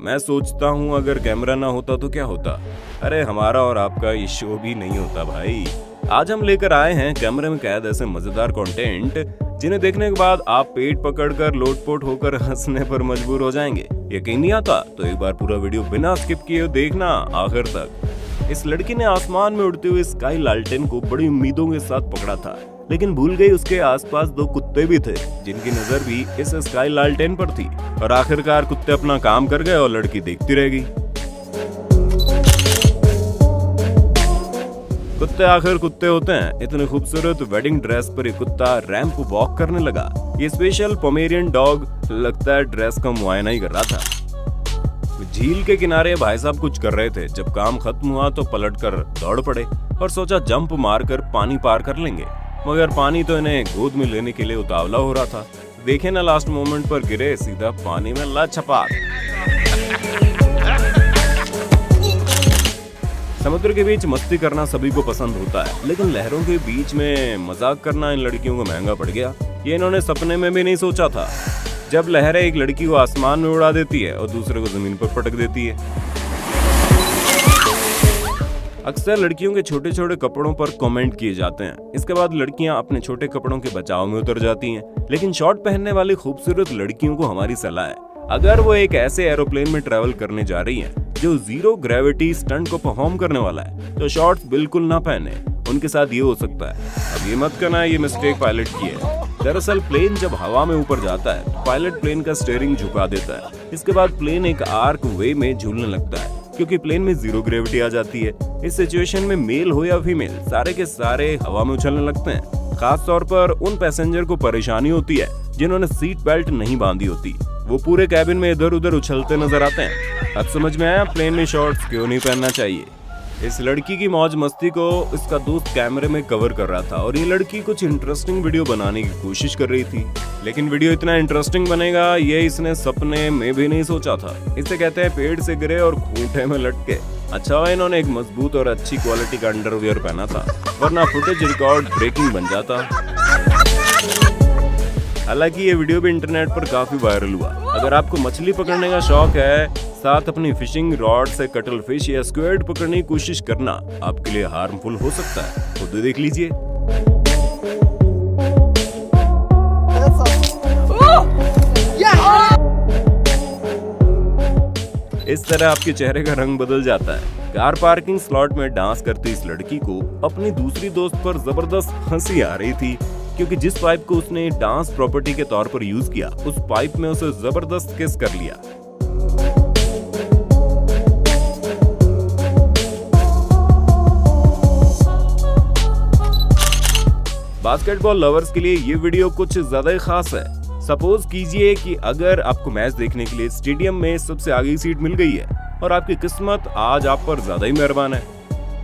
मैं सोचता हूँ अगर कैमरा ना होता तो क्या होता। अरे हमारा और आपका ये शो भी नहीं होता भाई। आज हम लेकर आए हैं कैमरे में कैद ऐसे मजेदार कंटेंट जिन्हें देखने के बाद आप पेट पकड़कर लोटपोट होकर हंसने पर मजबूर हो जाएंगे। यकीन नहीं आता तो एक बार पूरा वीडियो बिना स्किप किए देखना आखिर तक। इस लड़की ने आसमान में उड़ते हुए स्काई लालटेन को बड़ी उम्मीदों के साथ पकड़ा था, लेकिन भूल गई उसके आसपास दो कुत्ते भी थे जिनकी नजर भी इस स्काई लालटेन पर थी। और आखिरकार कुत्ते अपना काम कर गए और लड़की देखती रह गई। कुत्ते आखिर कुत्ते होते हैं। इतने खूबसूरत वेडिंग ड्रेस पर एक कुत्ता रैंप वॉक करने लगा। ये स्पेशल पोमेरियन डॉग लगता है ड्रेस का मुआयना ही कर रहा था। झील के किनारे भाई साहब कुछ कर रहे थे। जब काम खत्म हुआ तो पलटकर दौड़ पड़े और सोचा जंप मारकर पानी पार कर लेंगे, मगर पानी तो इन्हें गोद में लेने के लिए उतावला हो रहा था। देखे ना लास्ट मोमेंट पर गिरे सीधा पानी में लछपाक। समुद्र के बीच मस्ती करना सभी को पसंद होता है, लेकिन लहरों के बीच में मजाक करना इन लड़कियों को महंगा पड़ गया। ये इन्होंने सपने में भी नहीं सोचा था। जब लहरें एक लड़की को आसमान में उड़ा देती है और दूसरे को जमीन पर पटक देती है। अक्सर लड़कियों के छोटे छोटे कपड़ों पर कमेंट किए जाते हैं। इसके बाद लड़कियां अपने छोटे कपड़ों के बचाव में उतर जाती हैं। लेकिन शॉर्ट पहनने वाली खूबसूरत लड़कियों को हमारी सलाह है, अगर वो एक ऐसे एरोप्लेन में ट्रेवल करने जा रही हैं जो जीरो ग्रेविटी स्टंट को परफॉर्म करने वाला है, तो शॉर्ट्स बिल्कुल ना पहने। उनके साथ ये हो सकता है। अब ये मत करना ये मिस्टेक पायलट की है। दरअसल प्लेन जब हवा में ऊपर जाता है तो पायलट प्लेन का स्टीयरिंग झुका देता है। इसके बाद प्लेन एक आर्क वे में झूलने लगता है, क्योंकि प्लेन में जीरो ग्रेविटी आ जाती है। इस सिचुएशन में मेल हो या फीमेल, सारे के सारे हवा में उछलने लगते हैं। खास तौर पर उन पैसेंजर को परेशानी होती है जिन्होंने सीट बेल्ट नहीं बांधी होती। वो पूरे कैबिन में इधर उधर उछलते नजर आते हैं। अब समझ में आया प्लेन में शॉर्ट्स क्यों नहीं पहनना चाहिए। इस लड़की की मौज मस्ती को इसका दोस्त कैमरे में कवर कर रहा था और ये लड़की कुछ इंटरेस्टिंग वीडियो बनाने की कोशिश कर रही थी, लेकिन वीडियो इतना इंटरेस्टिंग बनेगा ये इसने सपने में भी नहीं सोचा था। इसे कहते हैं पेड़ से गिरे और खूंटे में लटके। अच्छा हुआ इन्होंने एक मजबूत और अच्छी क्वालिटी का अंडरवियर पहना था, वरना फुटेज रिकॉर्ड ब्रेकिंग बन जाता। हालांकि ये वीडियो भी इंटरनेट पर काफी वायरल हुआ। अगर आपको मछली पकड़ने का शौक है, साथ अपनी फिशिंग रॉड से कटल फिश या स्क्विड पकड़ने की कोशिश करना आपके लिए हार्मफुल हो सकता है। खुद देख लीजिए। इस तरह आपके चेहरे का रंग बदल जाता है। कार पार्किंग स्लॉट में डांस करती इस लड़की को अपनी दूसरी दोस्त पर जबरदस्त हंसी आ रही थी, क्योंकि जिस पाइप को उसने डांस प्रॉपर्टी के तौर पर यूज किया, उस पाइप में उसे जबरदस्त किस कर लिया। बास्केटबॉल लवर्स के लिए ये वीडियो कुछ ज्यादा ही खास है। सपोज कीजिए कि अगर आपको मैच देखने के लिए स्टेडियम में सबसे आगे सीट मिल गई है और आपकी किस्मत आज आप पर ज्यादा ही मेहरबान है।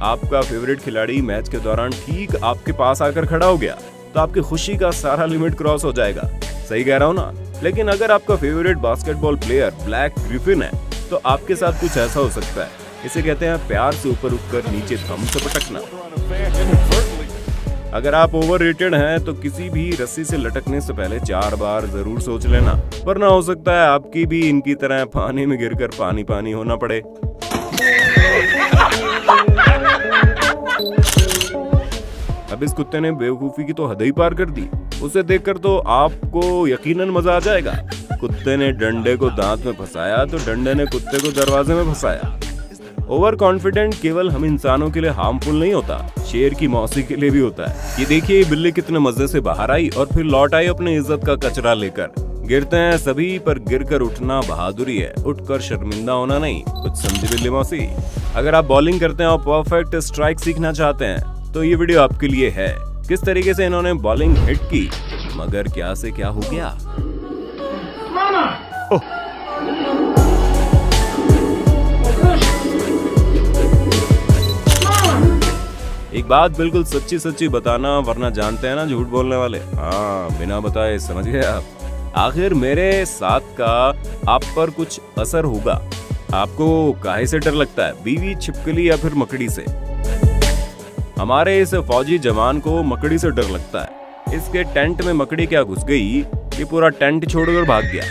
आपका फेवरेट खिलाड़ी मैच के दौरान ठीक आपके पास आकर खड़ा हो गया, तो आपकी खुशी का सारा लिमिट क्रॉस हो जाएगा। सही कह रहा हूँ ना? लेकिन अगर आपका favourite basketball player black Griffin है, तो आपके साथ कुछ ऐसा हो सकता है। इसे कहते हैं प्यार से ऊपर उठकर नीचे थम से पटकना। अगर आप ओवररेटेड हैं तो किसी भी रस्सी से लटकने से पहले 4 बार जरूर सोच लेना, वरना हो सकता है आपकी भी इनकी तरह पानी में गिरकर पानी पानी होना पड़े। अब इस कुत्ते ने बेवकूफी की तो हद ही पार कर दी। उसे देखकर तो आपको यकीनन मजा आ जाएगा। कुत्ते ने डंडे को दांत में फंसाया तो डंडे ने कुत्ते को दरवाजे में फंसाया। ओवर कॉन्फिडेंट केवल हम इंसानों के लिए हार्मफुल नहीं होता, शेर की मौसी के लिए भी होता है। ये देखिए ये बिल्ली कितने मजे से बाहर आई और फिर लौट आई अपनी इज्जत का कचरा लेकर। गिरते हैं सभी पर गिरकर उठना बहादुरी है, उठकर शर्मिंदा होना नहीं। कुछ समझी बिल्ली मौसी? अगर आप बॉलिंग करते हैं और परफेक्ट स्ट्राइक सीखना चाहते हैं तो ये वीडियो आपके लिए है। किस तरीके से इन्होंने बॉलिंग हिट की, मगर क्या से क्या हो गया। एक बात बिल्कुल सच्ची सच्ची बताना, वरना जानते हैं ना झूठ बोलने वाले। हाँ, बिना बताए समझ गए आप। आखिर मेरे साथ का आप पर कुछ असर होगा। आपको काहे से डर लगता है, बीवी, छिपकली या फिर मकड़ी से? हमारे इस फौजी जवान को मकड़ी से डर लगता है। इसके टेंट में मकड़ी क्या घुस गई, ये पूरा टेंट छोड़कर भाग गया।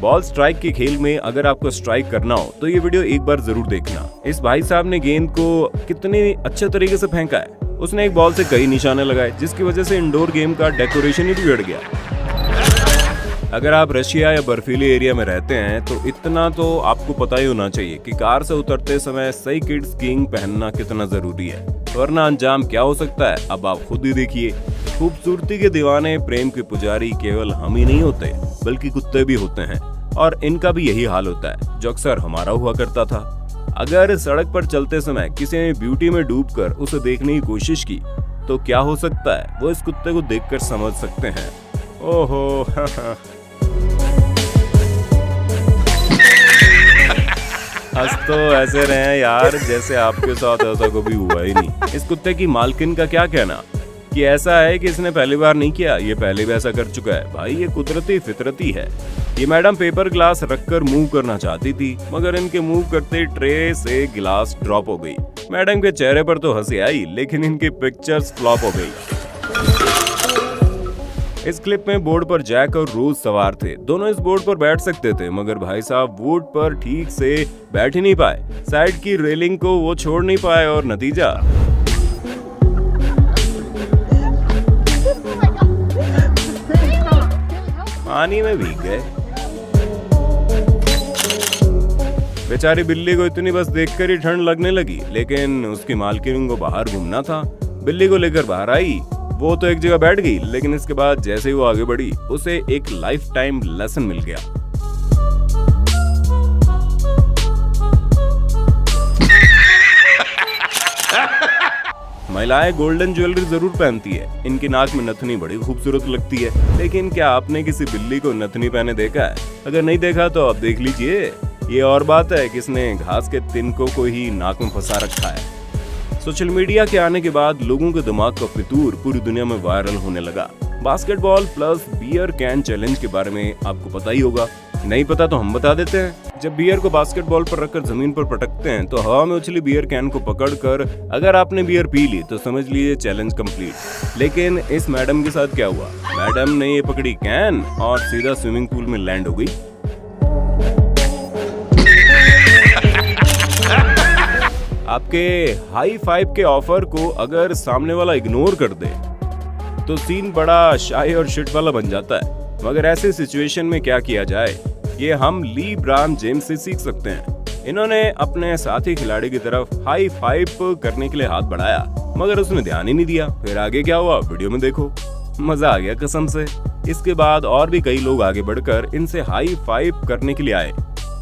बॉल स्ट्राइक के खेल में अगर आपको स्ट्राइक करना हो तो ये वीडियो एक बार जरूर देखना। इस भाई साहब ने गेंद को कितने अच्छे तरीके से फेंका है। उसने एक बॉल से कई निशाने लगाए, जिसकी वजह से इंडोर गेम का डेकोरेशन ही बिगड़ गया। अगर आप रशिया या बर्फीले एरिया में रहते हैं तो इतना तो आपको पता ही होना चाहिए कि कार से उतरते समय सही किड स्कीइंग पहनना कितना जरूरी है, वरना अंजाम क्या हो सकता है अब आप खुद ही देखिए। खूबसूरती के दीवाने, प्रेम के पुजारी केवल हम ही नहीं होते बल्कि कुत्ते भी होते हैं, और इनका भी यही हाल होता है जो अक्सर हमारा हुआ करता था। अगर सड़क पर चलते समय किसी ने ब्यूटी में डूबकर उसे देखने की कोशिश की तो क्या हो सकता है वो इस कुत्ते को देखकर समझ सकते हैं। ओहो हंस तो ऐसे रहे यार जैसे आपके साथ ऐसा कभी हुआ ही नहीं। इस कुत्ते की मालकिन का क्या कहना कि ऐसा है कि इसने पहली बार नहीं किया, ये पहले भी ऐसा कर चुका है। भाई ये कुदरती फितरती है। ये मैडम पेपर ग्लास रखकर मूव करना चाहती थी, मगर इनके मूव करते ट्रे से गिलास ड्रॉप हो गई। मैडम के चेहरे पर तो हंसी आई, लेकिन इनकी पिक्चर्स फ्लॉप हो गई। इस क्लिप में बोर्ड पर जैक और रोज सवार थे। दोनों इस बोर्ड पर बैठ सकते थे, मगर भाई साहब बोर्ड पर ठीक से बैठ ही नहीं पाए। साइड की रेलिंग को वो छोड़ नहीं पाए और नतीजा पानी में भीग गए। बेचारी बिल्ली को इतनी बस देखकर ही ठंड लगने लगी, लेकिन उसकी मालकिन को बाहर घूमना था। बिल्ली को लेकर बाहर आई, वो तो एक जगह बैठ गई, लेकिन इसके बाद जैसे ही वो आगे बढ़ी उसे एक लाइफ टाइम लेसन मिल गया। महिलाएं गोल्डन ज्वेलरी जरूर पहनती है, इनकी नाक में नथनी बड़ी खूबसूरत लगती है, लेकिन क्या आपने किसी बिल्ली को नथनी पहने देखा है? अगर नहीं देखा तो अब देख लीजिए। ये और बात है कि इसने घास के तिनकों को ही नाक में फंसा रखा है। सोशल मीडिया के आने के बाद लोगों के दिमाग का फितूर पूरी दुनिया में वायरल होने लगा। Basketball plus beer can challenge के बारे में आपको पता ही होगा, नहीं पता तो हम बता देते हैं। जब बियर को बास्केटबॉल पर रखकर जमीन पर पटकते हैं तो हवा में उछली बियर कैन को पकड़कर अगर आपने बियर पी ली तो समझ लीजिए चैलेंज कंप्लीट। लेकिन इस मैडम के साथ क्या हुआ? मैडम ने ये पकड़ी कैन और सीधा स्विमिंग पूल में लैंड हो गई। आपके हाई फाइव के ऑफर को अगर सामने वाला इग्नोर कर दे तो सीन बड़ा शाय और शिट वाला बन जाता है। मगर ऐसे सिचुएशन में क्या किया जाए, ये हम लीब्रॉन जेम्स से सीख सकते हैं। इन्होंने अपने साथी खिलाड़ी की तरफ हाई फाइव करने के लिए हाथ बढ़ाया, मगर उसने ध्यान ही नहीं दिया। फिर आगे क्या हुआ वीडियो में देखो, मजा आ गया कसम से। इसके बाद और भी कई लोग आगे बढ़कर इनसे हाई फाइव करने के लिए आए।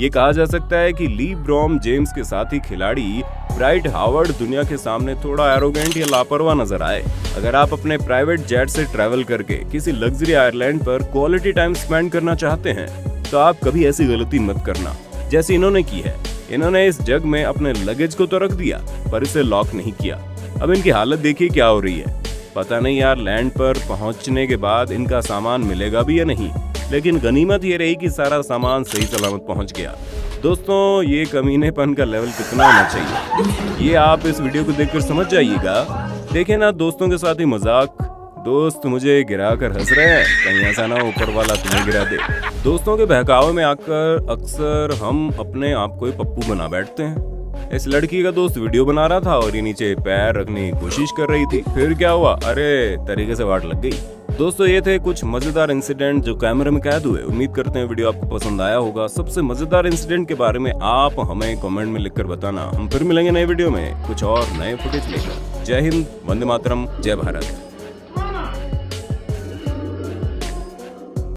ये कहा जा सकता है कि लीब्रॉन जेम्स के साथी खिलाड़ी ब्राइट हावर्ड दुनिया के सामने थोड़ा एरोगेंट या लापरवाह नजर आए। अगर आप अपने प्राइवेट जेट से ट्रैवल करके किसी लग्जरी आइलैंड पर क्वालिटी टाइम स्पेंड करना चाहते हैं तो आप कभी ऐसी गलती मत करना जैसी इन्होंने की है। इन्होंने इस जग में अपने लगेज को तो रख दिया पर इसे लॉक नहीं किया। अब इनकी हालत देखिए क्या हो रही है। पता नहीं यार लैंड पर पहुंचने के बाद इनका सामान मिलेगा भी या नहीं, लेकिन गनीमत ये रही कि सारा सामान सही सलामत पहुंच गया। दोस्तों ये कमीनेपन का लेवल कितना होना चाहिए ये आप इस वीडियो को देखकर समझ जाइएगा। देखें ना दोस्तों के साथ ही मजाक, दोस्त मुझे गिरा कर हंस रहे हैं, कहीं ऐसा ना ऊपर वाला तुम्हें गिरा दे। दोस्तों के बहकावे में आकर अक्सर हम अपने आप को ही पप्पू बना बैठते हैं। इस लड़की का दोस्त वीडियो बना रहा था और ये नीचे पैर रखने की कोशिश कर रही थी। फिर क्या हुआ? अरे तरीके से वाट लग गई। दोस्तों ये थे कुछ मजेदार इंसिडेंट जो कैमरे में कैद हुए। उम्मीद करते हैं वीडियो आपको पसंद आया होगा। सबसे मजेदार इंसिडेंट के बारे में आप हमें कमेंट में लिखकर बताना। हम फिर मिलेंगे नए वीडियो में कुछ और नए फुटेज लेकर। जय हिंद, वंदे मातरम, जय भारत।